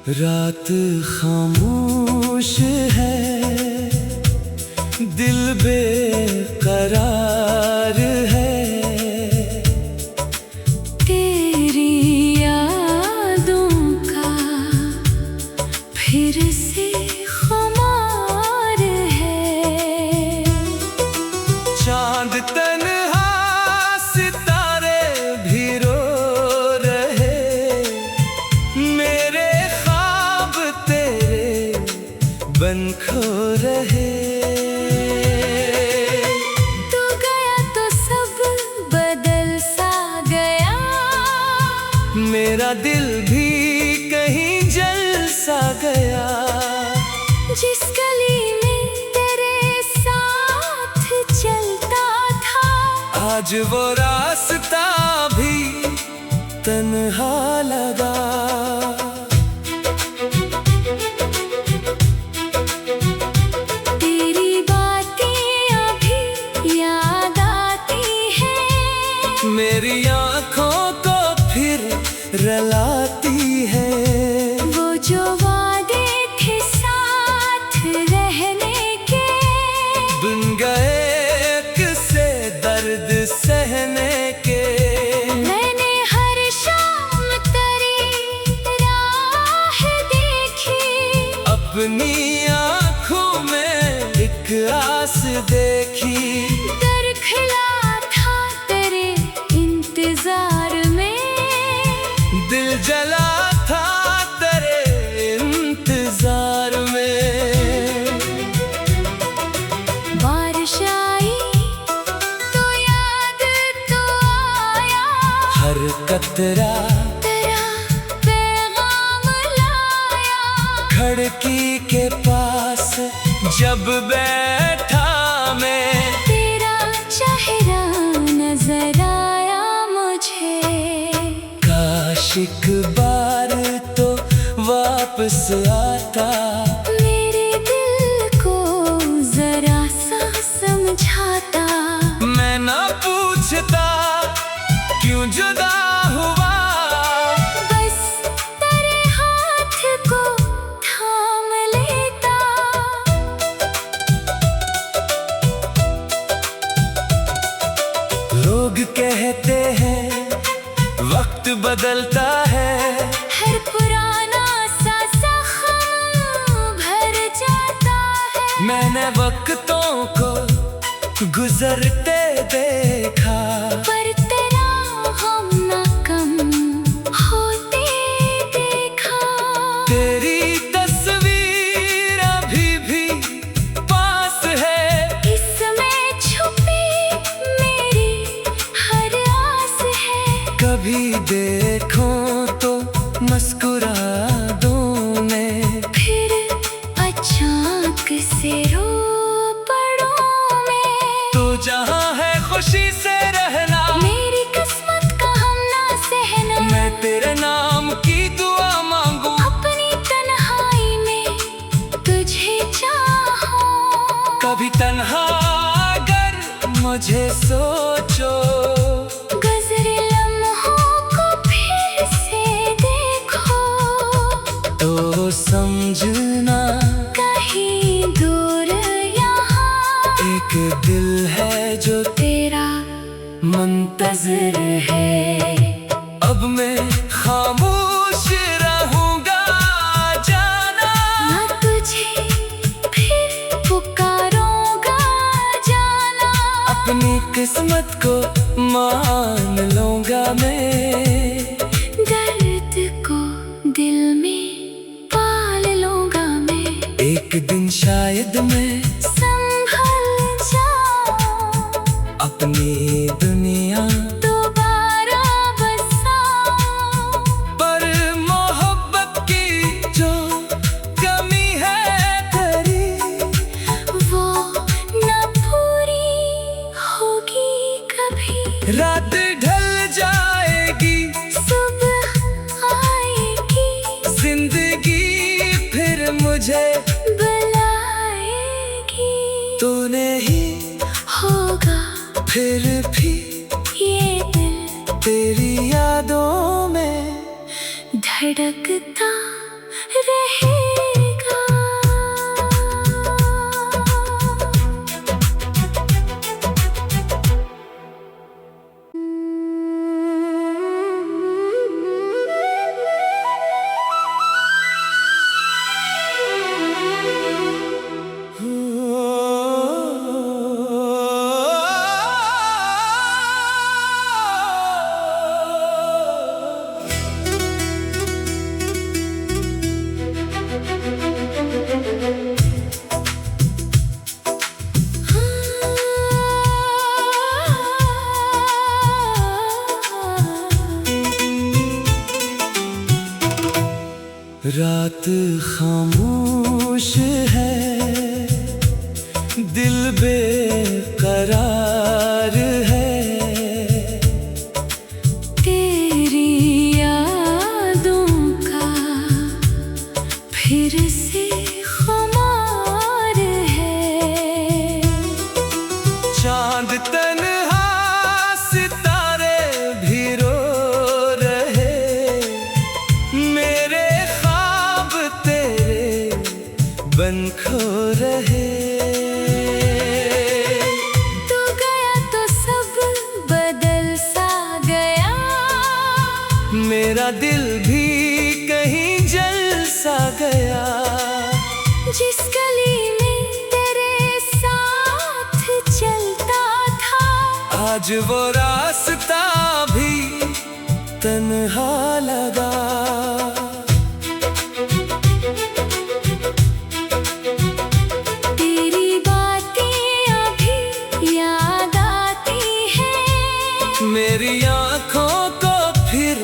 रात खामोश है, दिल बेकरार है। तेरी यादों का फिर से खुमार है। चांद तन्हा सितारे भी रो रहे, मेरे ख्वाब तेरे बन खो रहे। तू गया तो सब बदल सा गया, मेरा दिल भी कहीं जल सा गया। जिस गली में तेरे साथ चलता था, आज वो रास्ता भी तन्हा लगा। तेरी बातें अभी याद आती हैं, मेरी आँखों को फिर रलाती है। वो जो वादे थे साथ रहने के, बन गए किसे दर्द सहने के। मैंने हर शाम तेरी राह देखी, अपनी आँखों में एक आस देखी। डर खिला था तेरे इंतजार में, दिल जला था तेरे इंतजार में। बारिश आई तो याद तो आया, हर कतरा तेरा पैगाम लाया। खिड़की के पास जब बैठा मैं, तेरा चेहरा नजर आया मुझे। काश एक बार तो वापस आता, मेरे दिल को जरा सा समझाता। मैं ना पूछता क्यों जुदा हुआ, बस तेरे हाथ को थाम लेता। लोग कहते हैं वक्त बदलता है, हर पुराना सा जख्म भर जाता है। मैंने वक्तों को गुजरते देखा, पर तेरा हम ना कम होते देखा। तेरी तस्वीर अभी भी पास है, इसमें छुपी मेरी हर आस है। कभी देखो तो मुस्कुरा दूं मैं, फिर अचानक से रो पड़ूं मैं। तो जहाँ है खुशी से रहना, मेरी किस्मत का हम ना सहना। मैं तेरे नाम की दुआ मांगू, अपनी तन्हाई में तुझे चाहूं। कभी तन्हा अगर मुझे सोचो, गुज़रे लम्हों को फिर से देखो, तो समझना कहीं दूर यहाँ एक दिल है जो तेरा मुंतज़िर है। अब मैं खामोश रहूंगा जाना, ना तुझे फिर पुकारूंगा जाना। अपनी किस्मत को मान लूंगा मैं, दर्द को दिल में पाल लूंगा मैं। एक दिन शायद मैं संभल जाऊं, अपनी दुनिया दोबारा बसाऊं। पर मोहब्बत की जो कमी है तेरी, वो न पूरी होगी कभी। रात ढल जाएगी, सुबह आएगी, जिंदगी फिर मुझे बुलाएगी। तूने ही होगा फिर भी ये दिल तेरी यादों में धड़कता रात खामोश है, दिल बेकरार है। तेरी यादों का फिर से खुमार है। चांद तन्हा सितारे भी रो रहे, मेरे ख्वाब तेरे बन खो रहे। तू गया तो सब बदल सा गया, मेरा दिल भी कहीं जल सा गया। जिस गली में तेरे साथ चलता था, आज वो रास्ता भी तन्हा लगा। तेरी बातें अभी याद आती हैं, मेरी आँखों को फिर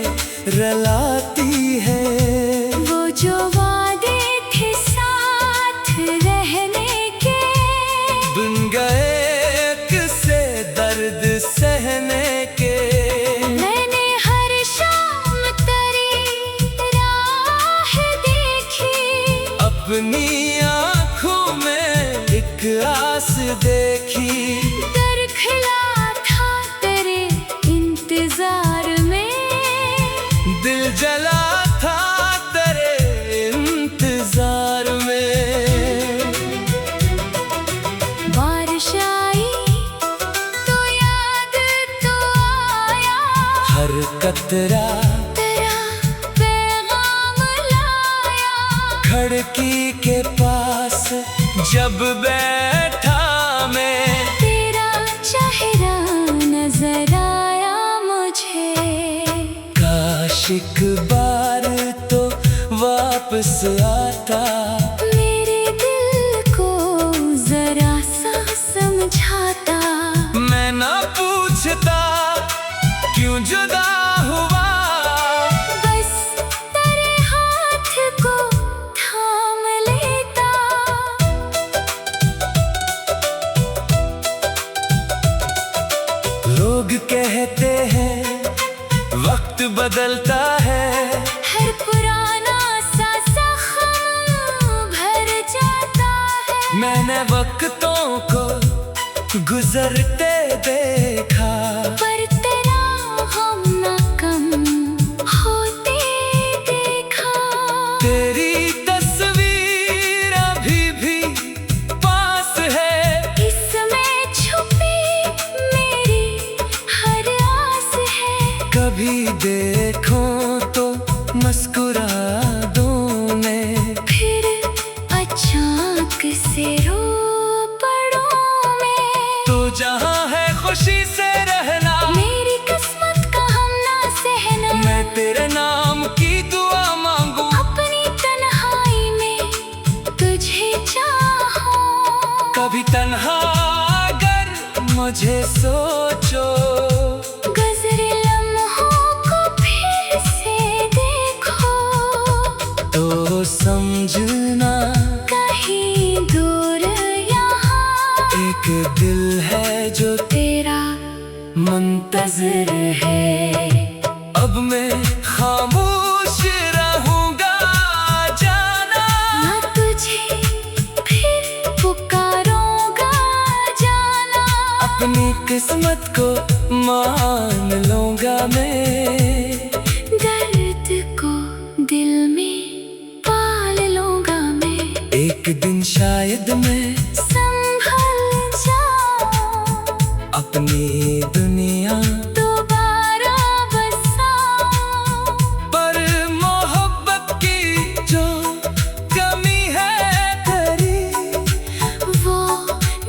रलाती है। वो जो वादे थे साथ रहने के, बन गए किससे दर्द सहने के। मैंने हर शाम तेरी राह देखी, अपनी आँखों में एक आस देखी। दर खिला था तेरे इंतजार में, दिल जला था तेरे इंतजार में। बारिश आई तो याद तो आया, हर कतरा तेरा पैगाम लाया। खिड़की के पास जब बैठा मैं, तेरा चेहरा नजर आया मुझे। काश एक बार तो वापस आता, मेरे दिल को जरा सा समझाता। मैं ना पूछता क्यों जुदा हुआ, बस तेरे हाथ को थाम लेता। लोग कहते हैं वक्त बदलता है, हर पुराना सा जख्म भर जाता है। मैंने वक्तों को गुजरते देखा, पर तेरा हम ना कम होते देखा। तेरी तस्वीर अभी भी पास है, इसमें छुपी मेरी हर आस है। कभी देखो तो मुस्कुरा दूं मैं, फिर अचानक से रो पड़ूं मैं। तो जहाँ है खुशी से रहना, मेरी किस्मत का हम ना सहना। मैं तेरे नाम की दुआ मांगू, अपनी तन्हाई में तुझे चाहूं। कभी तन्हा अगर मुझे सोचो, गुज़रे लम्हों को फिर से देखो, तो समझना कहीं दूर यहाँ एक दिल है जो तेरा मुंतज़िर है। अब मैं खामोश रहूंगा जाना, ना तुझे फिर पुकारूंगा जाना। अपनी किस्मत को मान लूंगा मैं, दर्द को दिल में पाल लूंगा मैं। एक दिन शायद मैं संभल जाऊं, अपनी दुनिया दोबारा बसाऊं। पर मोहब्बत की जो कमी है तेरी, वो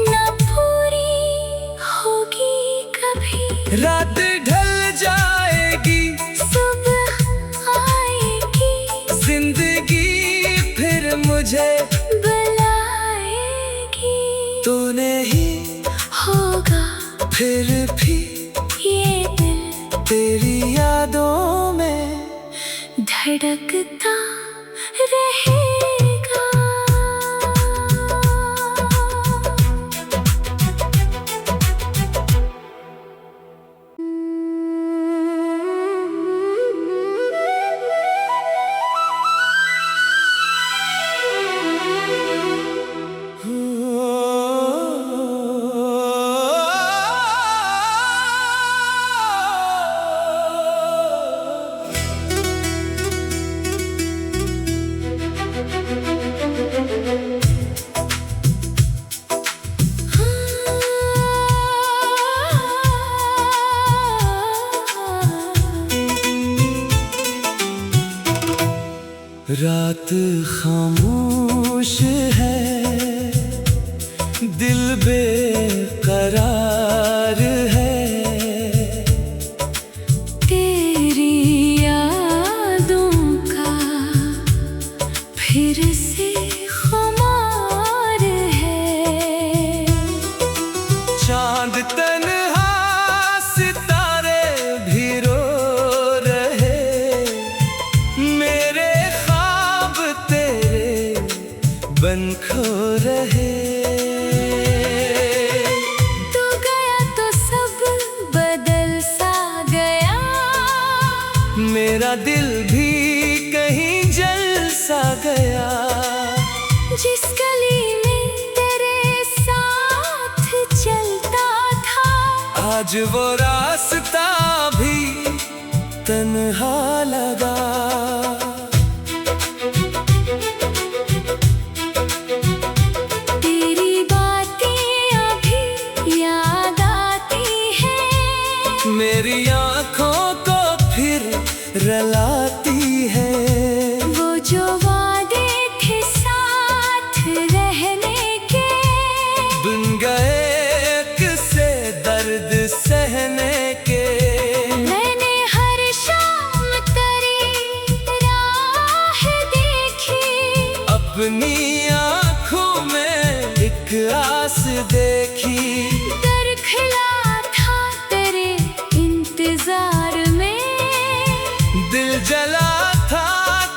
न पूरी होगी कभी। रात ढल जाएगी, सुबह आएगी, जिंदगी फिर मुझे बुलाएगी। तूने ही होगा फिर भी ये दिल तेरी यादों में धड़कता रात खामोश है, दिल बेकरार है। तेरी यादों का फिर से खुमार है। चांद तन्हा सितारे भी रो रहे, मेरे ख्वाब तेरे बन खो रहे। तू गया तो सब बदल सा गया, मेरा दिल भी कहीं जल सा गया। जिस गली में तेरे साथ चलता था, आज वो रास्ता भी तन्हा लगा। तेरी बातें अभी याद आती हैं, मेरी आँखों को फिर रलाती है। वो जो वादे थे साथ रहने के, बिन गए किसे दर्द सहने के। मैंने हर शाम तेरी राह देखी, अपनी आँखों में एक आस देखी। दर खिला था तेरे इंतजार में, दिल जला था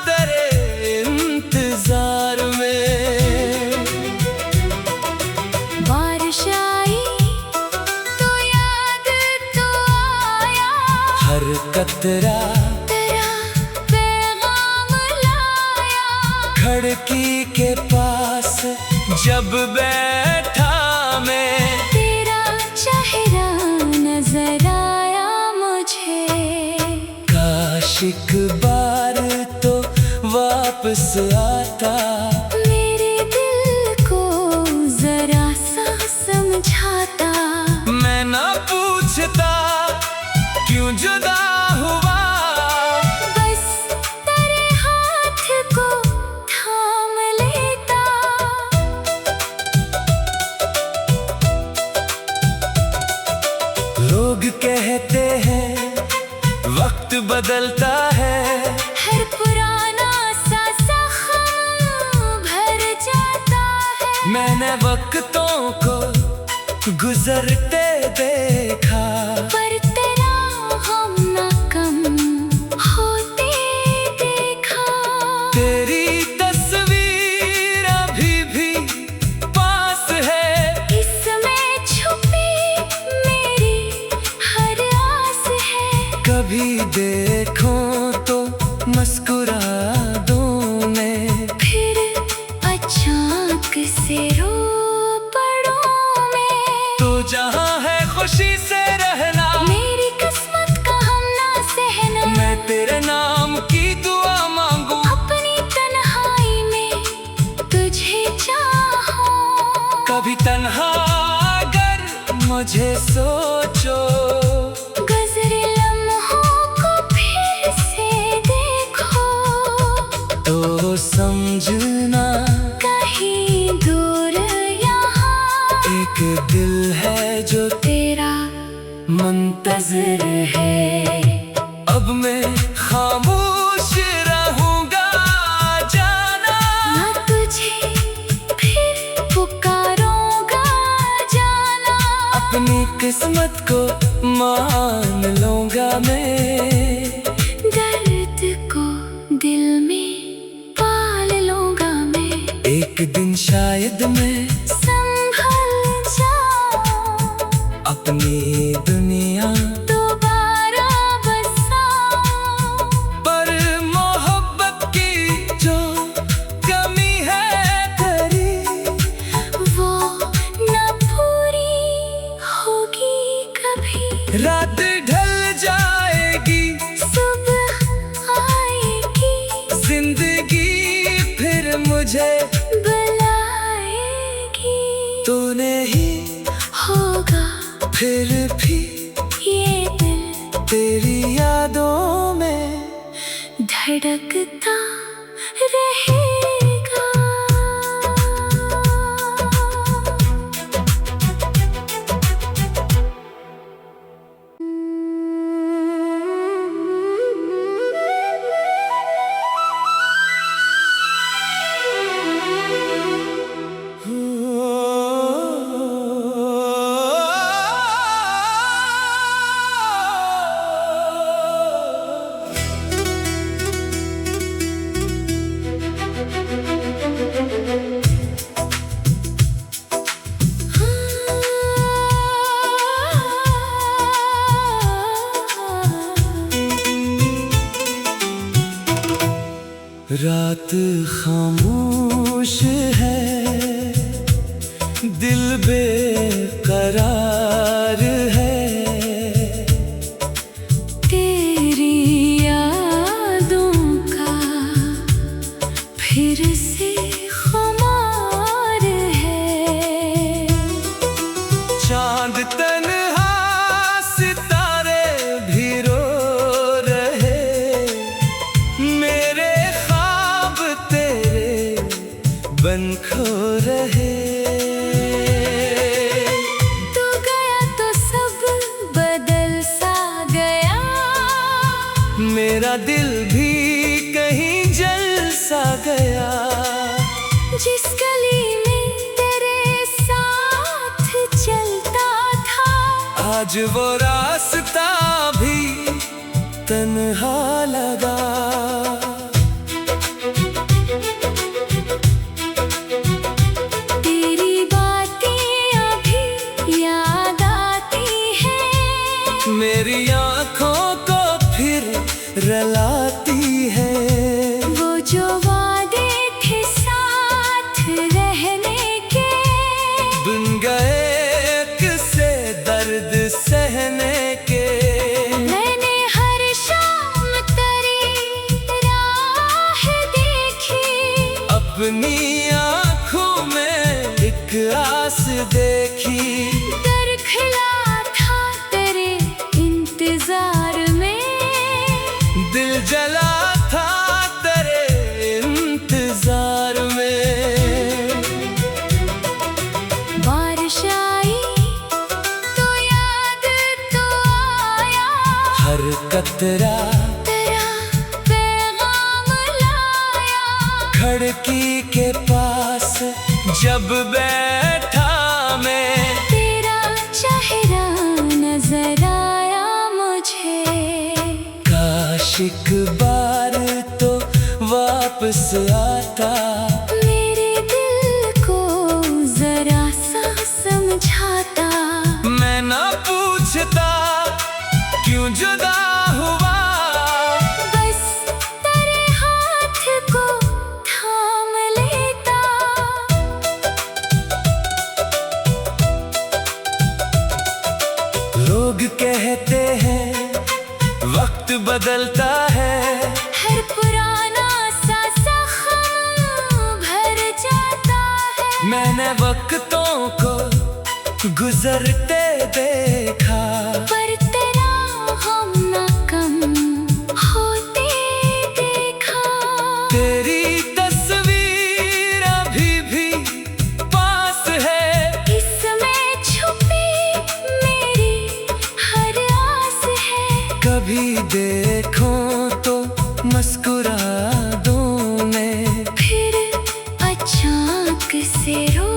तेरे इंतजार में। बारिश आई तो याद तो आया, हर कतरा तेरा पैगाम लाया। खिड़की के पास जब बैठा मैं, तेरा चेहरा नजर आया मुझे। काश एक बार तो वापस आता, मेरे दिल को जरा सा समझाता। मैं ना पूछता क्यों जुदा हुआ, बस तेरे हाथ को थाम लेता। लोग कहते हैं वक्त बदलता है, हर पुराना सा जख्म भर जाता है। मैंने वक्तों को गुजरते देखा, पर तेरा हम न कम होते देखा। तेरी तस्वीर अभी भी पास है, इसमें छुपी मेरी हर आस है। कभी देखो तो मुस्कुरा दूं मैं, फिर अचानक से रो पड़ूं मैं। तो जहाँ है खुशी से रहना, मेरी किस्मत का हम ना सहना। मैं तेरे नाम की दुआ मांगू, अपनी तन्हाई में तुझे चाहूं। कभी तन्हा अगर मुझे सोचो, गुज़रे लम्हों को फिर से देखो, तो समझना कहीं दूर यहाँ एक दिल है जो तेरा मुंतज़िर है। अब मैं खामोश रहूंगा जाना, ना तुझे फिर पुकारूंगा जाना। अपनी किस्मत को मान लूंगा मैं, दर्द को दिल में पाल लूंगा मैं। एक दिन शायद मैं संभल जाऊं, अपनी दुनिया दोबारा बसाऊं। पर मोहब्बत की जो कमी है तेरी, वो न पूरी होगी कभी। रात ढल जाएगी, सुबह आएगी, जिंदगी फिर मुझे बुलाएगी। तूने ही होगा फिर भी ये दिल तेरी यादों में धड़कता रहे। रात खामोश है, दिल बेकरार है। तेरी यादों का फिर से खुमार है। चांद तन्हा सितारे भी रो रहे, मेरे ख्वाब तेरे बन खो रहे। तू गया तो सब बदल सा गया, मेरा दिल भी कहीं जल सा गया। जिस गली में तेरे साथ चलता था, आज वो रास्ता भी तन्हा लगा। तेरी बातें अभी याद आती हैं, मेरी आँखों को फिर रलाती है। वो जो वादे थे साथ रहने के, बिन गए एक से दर्द सहने के। मैंने हर शाम तेरी राह देखी, अपनी आँखों में एक आस देखी। डर खिला था तेरे इंतजार में, दिल जला था तेरे इंतजार में। बारिश आई तो याद तो आया, हर कतरा तेरा पैगाम लाया। खिड़की के पास जब बैठा मैं, तेरा चेहरा नजर आया मुझे। काश एक बार तो वापस आता, मेरे दिल को जरा सा समझाता। मैं ना पूछता क्यों जुदा हुआ, बस तेरे हाथ को थाम लेता। लोग कहते हैं वक्त बदलता है, हर पुराना सा जख्म भर जाता है। मैंने वक्तों को गुजरते देखा, पर तेरा हम ना कम होते देखा। तेरी तस्वीर अभी भी पास है, इसमें छुपी मेरी हर आस है। कभी देखो तो मुस्कुरा दूं मैं, फिर अचानक से रो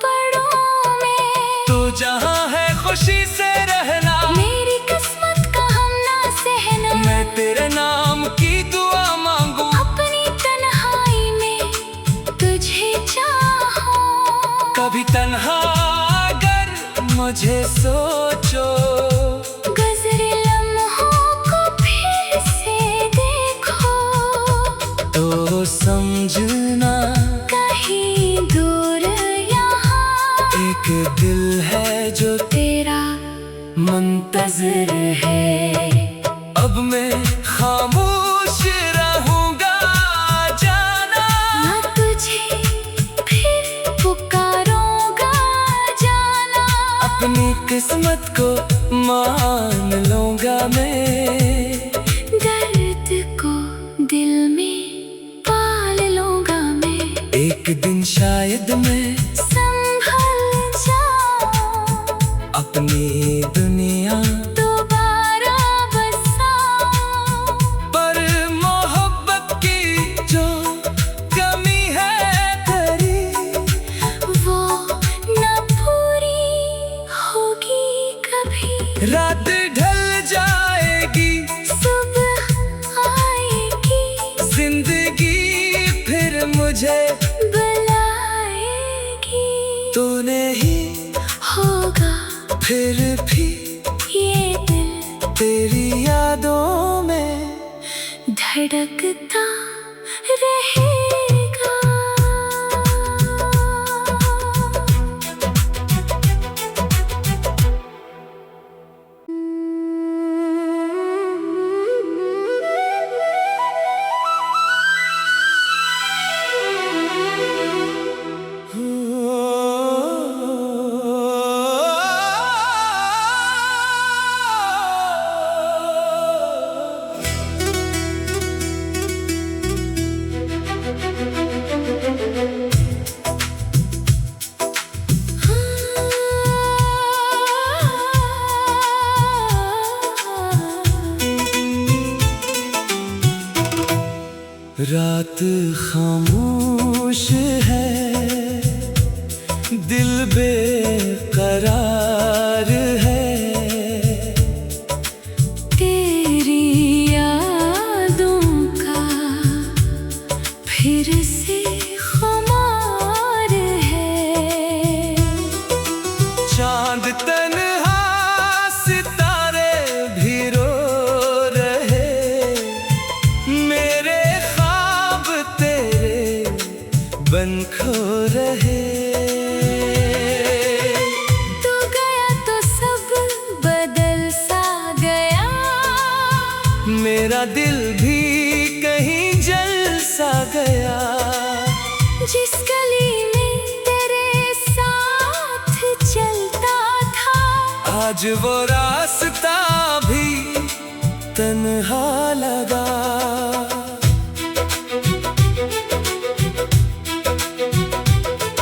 पड़ूं मैं। तो जहाँ है खुशी से रहना, मेरी किस्मत का हम ना सहना। मैं तेरे नाम की दुआ मांगू, अपनी तन्हाई में तुझे चाहूं। कभी तन्हा अगर मुझे सोचो, गुज़रे लम्हों को फिर से देखो, तो समझना कहीं दूर यहाँ एक दिल है जो तेरा मुंतज़िर है। अब मैं खामोश रहूंगा जाना, ना तुझे फिर पुकारूंगा जाना। अपनी किस्मत को मान लूंगा मैं, दर्द को दिल में पाल लूंगा मैं। एक दिन शायद मैं संभल जाऊं, अपनी दुनिया दोबारा बसाऊं। पर मोहब्बत की जो कमी है तेरी, वो न पूरी होगी कभी। रात ढल जाएगी, सुबह आएगी, जिंदगी फिर मुझे बुलाएगी। तूने ही होगा फिर भी ये दिल तेरी यादों में धड़कता रात खामोश है, दिल बेकरार है। तेरी यादों का फिर से खुमार है। चांद तन्हा सितारे भी रो रहे, मेरे ख्वाब तेरे बन खो रहे। तू गया तो सब बदल सा गया, मेरा दिल भी कहीं जल सा गया। जिस गली में तेरे साथ चलता था, आज वो रास्ता भी तन्हा लगा।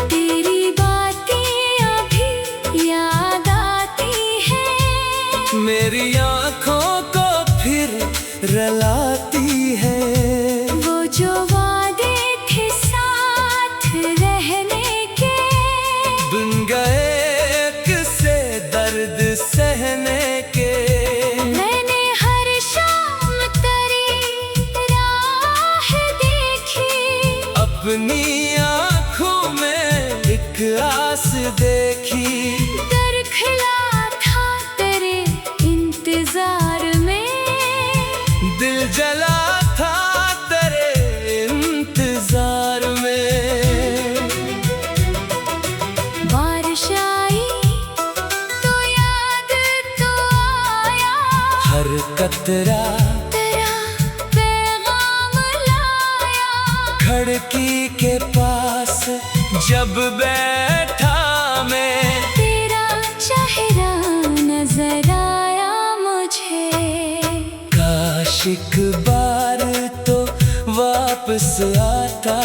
तेरी बातें अभी याद आती हैं, मेरी आँखों को फिर रलाती है। वो जो वादे थे साथ रहने के, बन गए किसे दर्द सहने के। मैंने हर शाम तेरी राह देखी, अपनी आँखों में एक आस देखी। डर खिला था तेरे इंतजार में, दिल जला था तेरे इंतजार में। बारिश आई तो याद तो आया, हर कतरा तेरा पैगाम लाया। खिड़की के पास जब बैठा मैं, तेरा चेहरा नजर आया मुझे। काश एक बार तो वापस आता,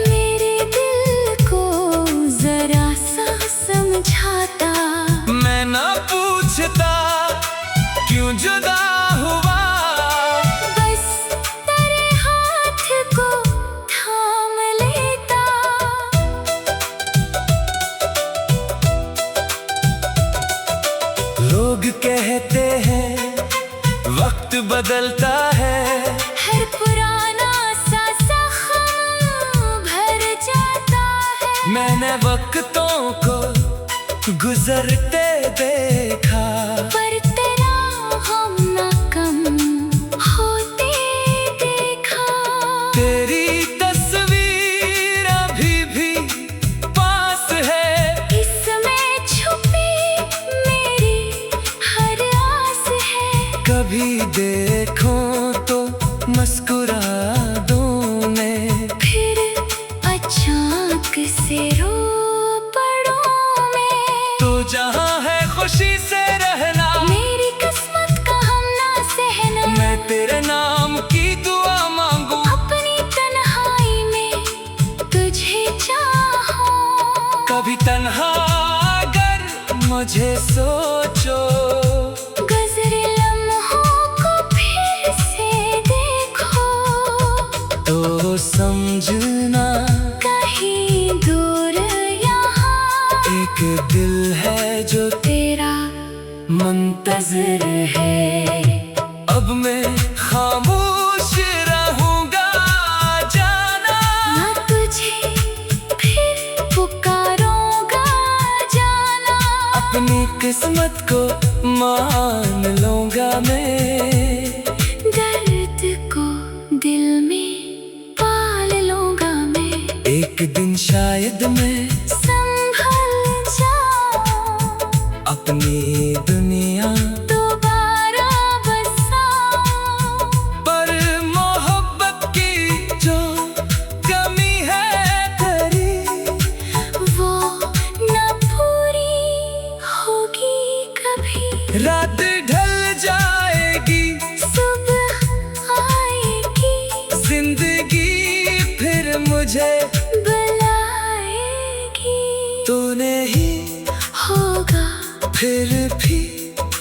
मेरे दिल को जरा सा समझाता। मैं ना पूछता क्यों जुदा हुआ, बस तेरे हाथ को थाम लेता। लोग कहते हैं वक्त बदलता है, हर पुराना सा जख्म भर जाता है। मैंने वक्तों को गुजरते देखा, पर तेरा हम न कम होते देखा। तेरी तस्वीर अभी भी पास है, इसमें छुपी मेरी हर आस है। कभी देखो तो मुस्कुरा दूं मैं, फिर अचानक से रो पड़ूं मैं। तो जहाँ है खुशी से रहना, मेरी किस्मत का हम ना सहना। मैं तेरे नाम की दुआ मांगू, अपनी तन्हाई में तुझे चाहूं। कभी तन्हा अगर मुझे सोचो, गुज़रे लम्हों को फिर से देखो, तो समझना कहीं दूर यहाँ एक दिल है जो तेरा मुंतज़िर है। अब मैं खामोश रहूंगा जाना, ना तुझे फिर पुकारूंगा जाना। अपनी किस्मत को मान लूंगा मैं, दर्द को दिल में पाल लूंगा मैं। एक दिन शायद मैं संभल जाऊं, अपनी दुनिया दोबारा बसाऊं। पर मोहब्बत की जो कमी है तेरी, वो न पूरी होगी कभी। रात ढल जाएगी, सुबह आएगी, जिंदगी फिर मुझे बुलाएगी। तूने ही होगा फिर भी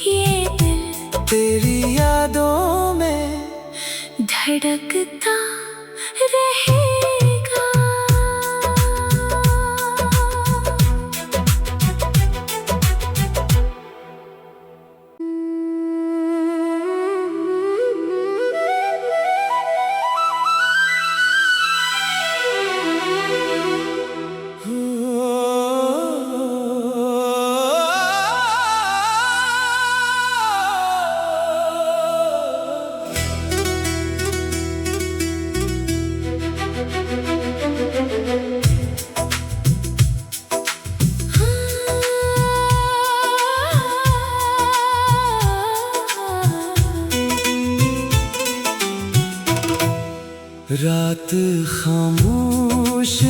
ये दिल तेरी यादों में धड़कता रात खामोश